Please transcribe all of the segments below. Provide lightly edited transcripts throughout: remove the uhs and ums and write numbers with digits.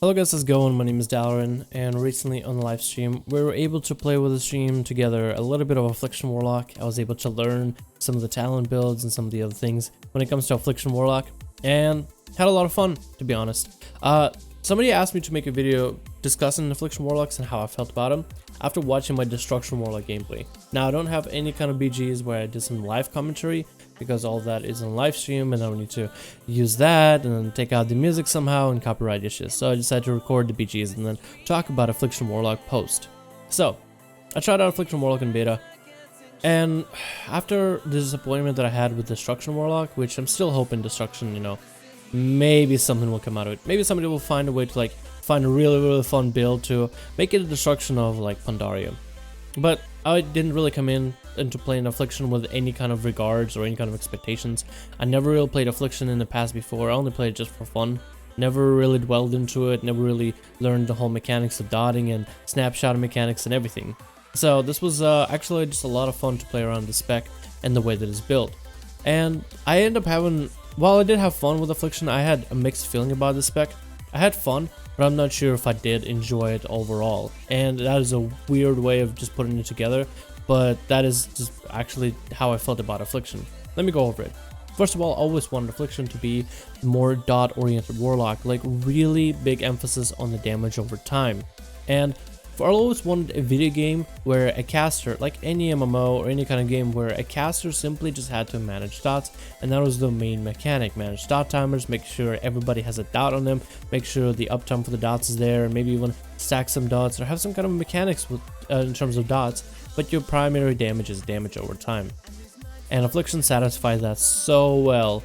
Hello guys, how's it going? My name is Dalaran, and recently on the live stream we were able to play with the stream together a little bit of Affliction Warlock. I was able to learn some of the talent builds and some of the other things when it comes to Affliction Warlock, and had a lot of fun, to be honest. Somebody asked me to make a video discussing Affliction Warlocks and how I felt about them after watching my Destruction Warlock gameplay. Now I don't have any kind of BGs where I did some live commentary because all that is on live stream and I would need to use that and then take out the music somehow and copyright issues. So I decided to record the BGs and then talk about Affliction Warlock post. So I tried out Affliction Warlock in beta, and after the disappointment that I had with Destruction Warlock, which I'm still hoping Destruction, maybe something will come out of it. Maybe somebody will find a way to find a really fun build to make it a Destruction of Pandaria. But I didn't really come into playing Affliction with any kind of regards or any kind of expectations. I never really played Affliction in the past before. I only played it just for fun. Never really dwelled into it, never really learned the whole mechanics of dotting and snapshot mechanics and everything. So this was actually just a lot of fun to play around the spec and the way that it's built. And I ended up having, while I did have fun with Affliction, I had a mixed feeling about the spec. I had fun, but I'm not sure if I did enjoy it overall. And that is a weird way of just putting it together, but that is just actually how I felt about Affliction. Let me go over it. First of all, I always wanted Affliction to be more dot-oriented Warlock, like really big emphasis on the damage over time. And I always wanted a video game where a caster, like any MMO or any kind of game where a caster simply just had to manage dots, and that was the main mechanic. Manage dot timers, make sure everybody has a dot on them, make sure the uptime for the dots is there, and maybe even stack some dots or have some kind of mechanics with in terms of dots, but your primary damage is damage over time. And Affliction satisfies that so well.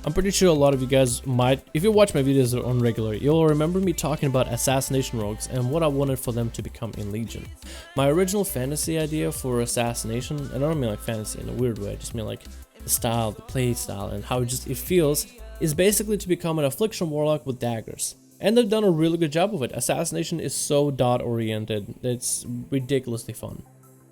I'm pretty sure a lot of you guys might, if you watch my videos on regular, you'll remember me talking about assassination rogues and what I wanted for them to become in Legion. My original fantasy idea for assassination, and I don't mean like fantasy in a weird way, I just mean like the style, the play style, and how it feels, is basically to become an Affliction Warlock with daggers. And they've done a really good job of it. Assassination is so dot oriented, it's ridiculously fun.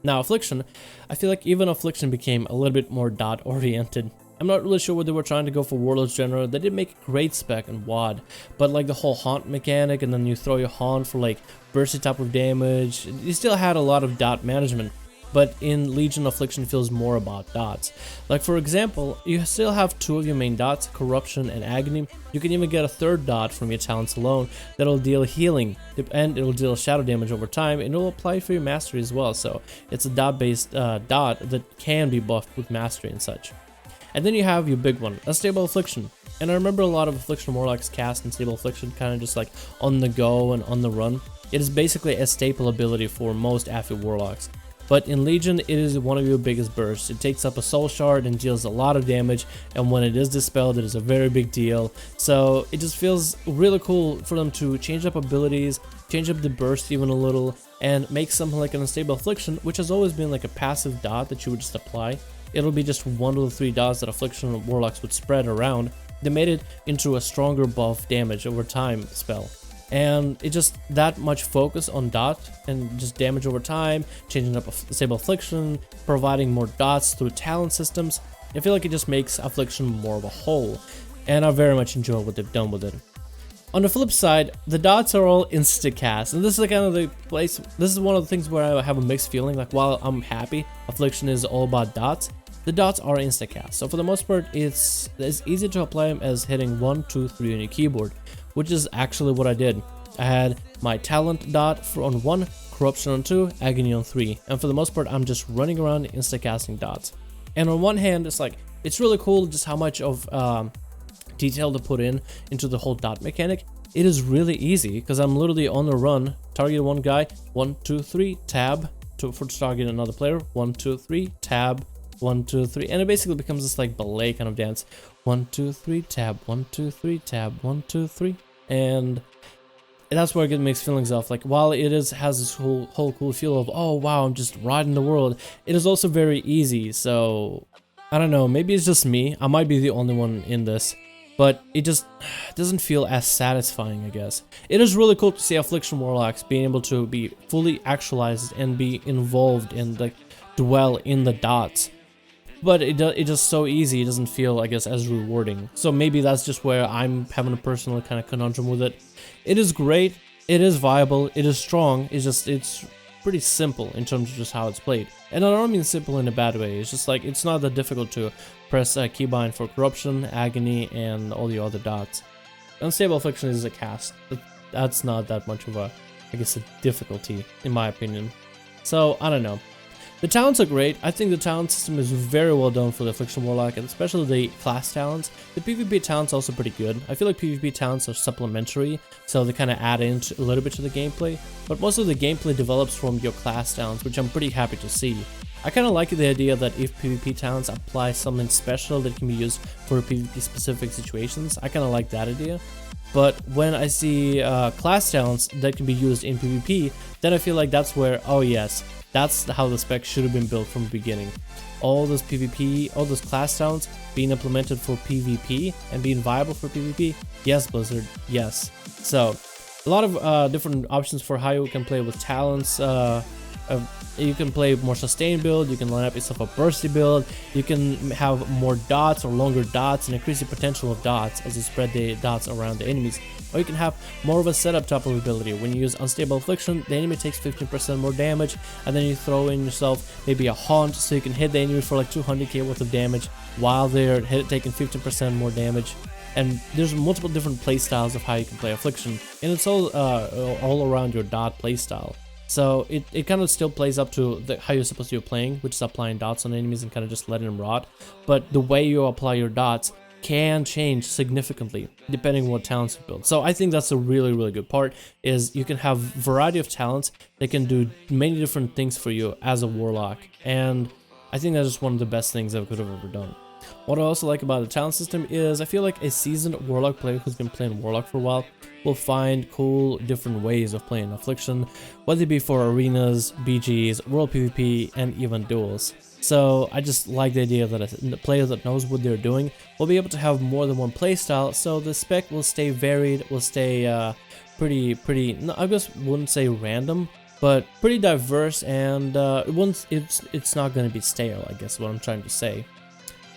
Now Affliction, I feel like even Affliction became a little bit more dot oriented. I'm not really sure what they were trying to go for Warlord's General. They did make a great spec and WAD, but like the whole haunt mechanic, and then you throw your haunt for like bursty type of damage, you still had a lot of dot management, but in Legion, Affliction feels more about dots. Like for example, you still have two of your main dots, Corruption and Agony. You can even get a third dot from your talents alone that'll deal healing, and it'll deal shadow damage over time, and it'll apply for your mastery as well. So it's a dot based dot that can be buffed with mastery and such. And then you have your big one, Unstable Affliction. And I remember a lot of Affliction Warlocks cast Unstable Affliction kind of just like on the go and on the run. It is basically a staple ability for most Affy Warlocks. But in Legion, it is one of your biggest bursts. It takes up a soul shard and deals a lot of damage, and when it is dispelled, it is a very big deal. So it just feels really cool for them to change up abilities, change up the burst even a little, and make something like an Unstable Affliction, which has always been like a passive dot that you would just apply. It'll be just one of the three dots that Affliction Warlocks would spread around. They made it into a stronger buff damage over time spell. And it just that much focus on dot and just damage over time, changing up Unstable Affliction, providing more dots through talent systems. I feel like it just makes Affliction more of a whole, and I very much enjoy what they've done with it. On the flip side, the dots are all insta-cast, and this is kind of the place, this is one of the things where I have a mixed feeling. Like while I'm happy Affliction is all about dots, the dots are insta-cast. So for the most part, it's as easy to apply them as hitting 1, 2, 3 on your keyboard, which is actually what I did. I had my talent dot on 1, Corruption on 2, Agony on 3, and for the most part, I'm just running around insta-casting dots. And on one hand, it's really cool just how much of detail to put into the whole dot mechanic. It is really easy because I'm literally on the run, target one guy, 1, 2, 3, tab for target another player, 1, 2, 3, tab, 1, 2, 3, and it basically becomes this like ballet kind of dance. 1, 2, 3, tab, 1, 2, 3, tab, 1, 2, 3, and that's where I get mixed feelings of. Like while it has this whole cool feel of, oh wow, I'm just riding the world, it is also very easy. So I don't know, maybe it's just me. I might be the only one in this, but it just doesn't feel as satisfying, I guess. It is really cool to see Affliction Warlocks being able to be fully actualized and be involved and like dwell in the dots. but it's just so easy, it doesn't feel, I guess, as rewarding. So maybe that's just where I'm having a personal kind of conundrum with it. It is great, it is viable, it is strong, it's pretty simple in terms of just how it's played. And I don't mean simple in a bad way, it's just like, it's not that difficult to press keybind for corruption, agony, and all the other dots. Unstable Affliction is a cast. That's not that much of a, I guess, a difficulty, in my opinion. So, I don't know. The talents are great. I think the talent system is very well done for the Affliction Warlock, and especially the class talents. The PvP talents are also pretty good. I feel like PvP talents are supplementary, so they kind of add in a little bit to the gameplay. But most of the gameplay develops from your class talents, which I'm pretty happy to see. I kind of like the idea that if PvP talents apply something special that can be used for PvP specific situations, I kind of like that idea. But when I see class talents that can be used in PvP, then I feel like that's where, oh yes, that's how the spec should have been built from the beginning. All those PvP, all those class talents being implemented for PvP and being viable for PvP, yes Blizzard, yes. So, a lot of different options for how you can play with talents. You can play more sustained build, you can line up yourself a bursty build, you can have more dots or longer dots and increase the potential of dots as you spread the dots around the enemies. Or you can have more of a setup type of ability. When you use Unstable Affliction, the enemy takes 15% more damage, and then you throw in yourself maybe a haunt so you can hit the enemy for like 200k worth of damage while they're taking 15% more damage. And there's multiple different playstyles of how you can play Affliction, and it's all around your dot playstyle. So it kind of still plays up to how you're supposed to be playing, which is applying dots on enemies and kind of just letting them rot. But the way you apply your dots can change significantly depending on what talents you build. So I think that's a really, really good part, is you can have a variety of talents that can do many different things for you as a Warlock. And I think that's just one of the best things I could have ever done. What I also like about the talent system is I feel like a seasoned Warlock player who's been playing Warlock for a while will find cool different ways of playing Affliction, whether it be for arenas, BGs, world PvP, and even duels. So I just like the idea that a player that knows what they're doing will be able to have more than one playstyle, so the spec will stay varied, will stay pretty, no, I guess wouldn't say random, but pretty diverse, and it's not going to be stale, I guess is what I'm trying to say.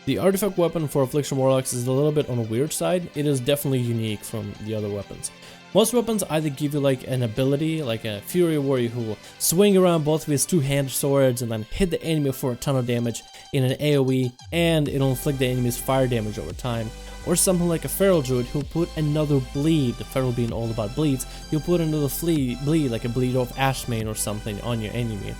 The artifact weapon for Affliction Warlocks is a little bit on a weird side. It is definitely unique from the other weapons. Most weapons either give you like an ability, like a Fury Warrior who will swing around both of his two-handed swords and then hit the enemy for a ton of damage in an AoE, and it'll inflict the enemy's fire damage over time. Or something like a Feral Druid who'll put another bleed, the Feral being all about bleeds, you'll put another bleed, like a bleed of Ashmane or something, on your enemy.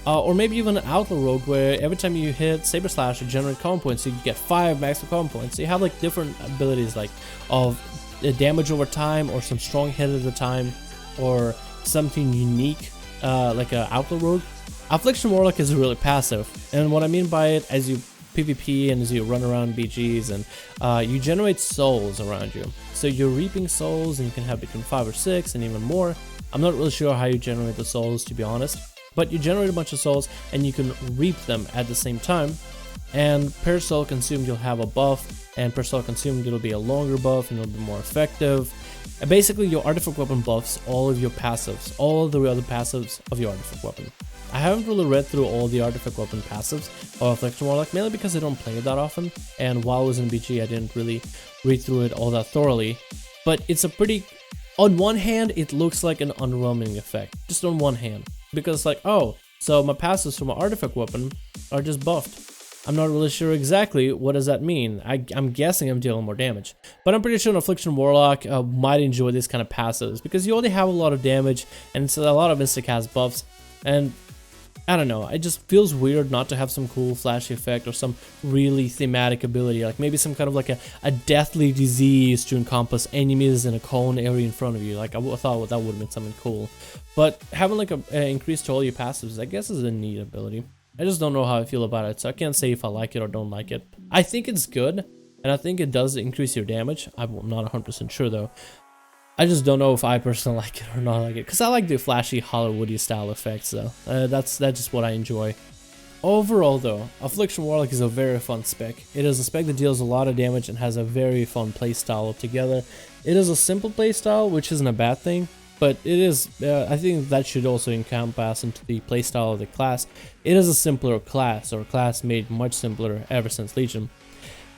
Or maybe even an Outlaw Rogue where every time you hit Saber Slash you generate common points, so you get 5 max common points. So you have like different abilities like of damage over time, or some strong hit at a time, or something unique like an Outlaw Rogue. Affliction Warlock is really passive, and what I mean by it, as you PvP and as you run around BGs, and you generate souls around you. So you're reaping souls, and you can have between 5 or 6 and even more. I'm not really sure how you generate the souls, to be honest. But you generate a bunch of souls and you can reap them at the same time, and per soul consumed you'll have a buff, and per soul consumed it'll be a longer buff and it'll be more effective. And basically your artifact weapon buffs all of your passives, all of the other passives of your artifact weapon. I haven't really read through all the artifact weapon passives of Affliction Warlock, mainly because I don't play it that often, and while I was in BG I didn't really read through it all that thoroughly. But it's a pretty, on one hand it looks like an underwhelming effect, just on one hand. Because it's like, oh, so my passives from my artifact weapon are just buffed. I'm not really sure exactly what does that mean. I'm guessing I'm dealing more damage. But I'm pretty sure an Affliction Warlock might enjoy these kind of passives, because you already have a lot of damage, and it's a lot of insta-cast buffs. And I don't know, it just feels weird not to have some cool flashy effect or some really thematic ability, like maybe some kind of like a deathly disease to encompass enemies in a cone area in front of you. Like I thought that would have been something cool. But having like an increase to all your passives, I guess, is a neat ability. I just don't know how I feel about it, so I can't say if I like it or don't like it. I think it's good, and I think it does increase your damage. I'm not 100% sure though. I just don't know if I personally like it or not like it, because I like the flashy Hollywoody style effects though. That's just what I enjoy. Overall though, Affliction Warlock is a very fun spec. It is a spec that deals a lot of damage and has a very fun playstyle altogether. It is a simple playstyle, which isn't a bad thing. but it is, I think that should also encompass into the playstyle of the class. It is a simpler class, or a class made much simpler ever since Legion.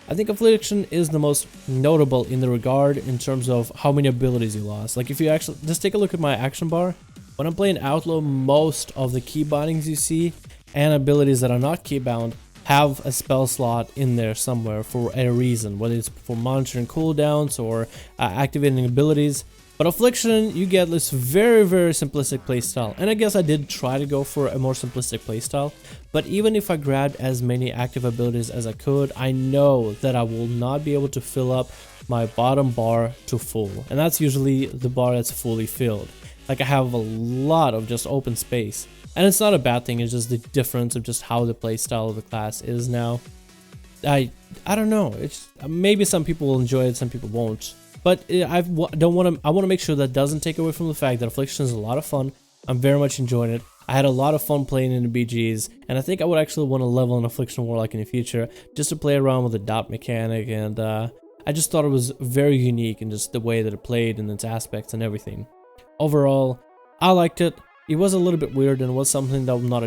I think Affliction is the most notable in the regard in terms of how many abilities you lost. Like, if you actually just take a look at my action bar, when I'm playing Outlaw, most of the key bindings you see and abilities that are not key bound have a spell slot in there somewhere for a reason, whether it's for monitoring cooldowns or activating abilities. But Affliction, you get this very simplistic playstyle, and I guess I did try to go for a more simplistic playstyle, but even if I grabbed as many active abilities as I could, I know that I will not be able to fill up my bottom bar to full, and that's usually the bar that's fully filled. Like, I have a lot of just open space, and it's not a bad thing, it's just the difference of just how the playstyle of the class is now. I don't know, it's maybe some people will enjoy it, some people won't. But I want to make sure that doesn't take away from the fact that Affliction is a lot of fun. I'm very much enjoying it. I had a lot of fun playing in the BGs, and I think I would actually want to level an Affliction Warlock in the future, just to play around with the dot mechanic, and I just thought it was very unique in just the way that it played and its aspects and everything. Overall, I liked it. It was a little bit weird and was something that I'm not,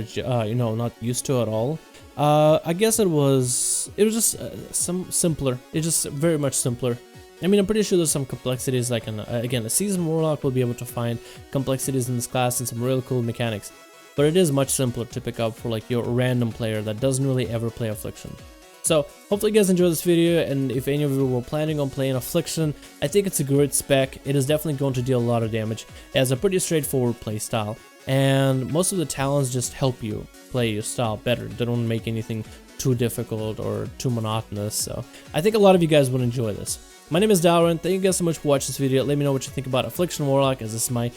not used to at all. I guess it was just some simpler. It's just very much simpler. I mean, I'm pretty sure there's some complexities, like, again, a seasoned Warlock will be able to find complexities in this class and some really cool mechanics. But it is much simpler to pick up for, like, your random player that doesn't really ever play Affliction. So, hopefully you guys enjoyed this video, and if any of you were planning on playing Affliction, I think it's a great spec. It is definitely going to deal a lot of damage. It has a pretty straightforward playstyle, and most of the talents just help you play your style better. They don't make anything too difficult or too monotonous, so I think a lot of you guys would enjoy this. My name is Dalrin. Thank you guys so much for watching this video. Let me know what you think about Affliction Warlock, as this is my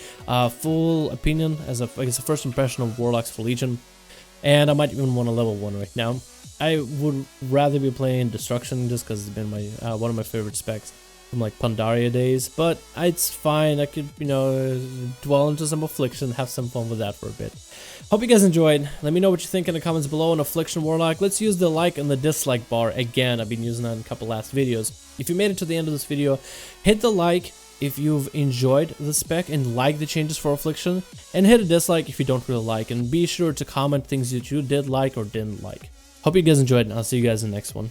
full opinion, as I guess a first impression of Warlocks for Legion. And I might even want to level 1 right now. I would rather be playing Destruction just because it's been my one of my favorite specs from, like, Pandaria days, but it's fine. I could, dwell into some Affliction, have some fun with that for a bit. Hope you guys enjoyed. Let me know what you think in the comments below on Affliction Warlock. Let's use the like and the dislike bar again. I've been using that in a couple last videos. If you made it to the end of this video, hit the like if you've enjoyed the spec and like the changes for Affliction, and hit a dislike if you don't really like, and be sure to comment things that you did like or didn't like. Hope you guys enjoyed, and I'll see you guys in the next one.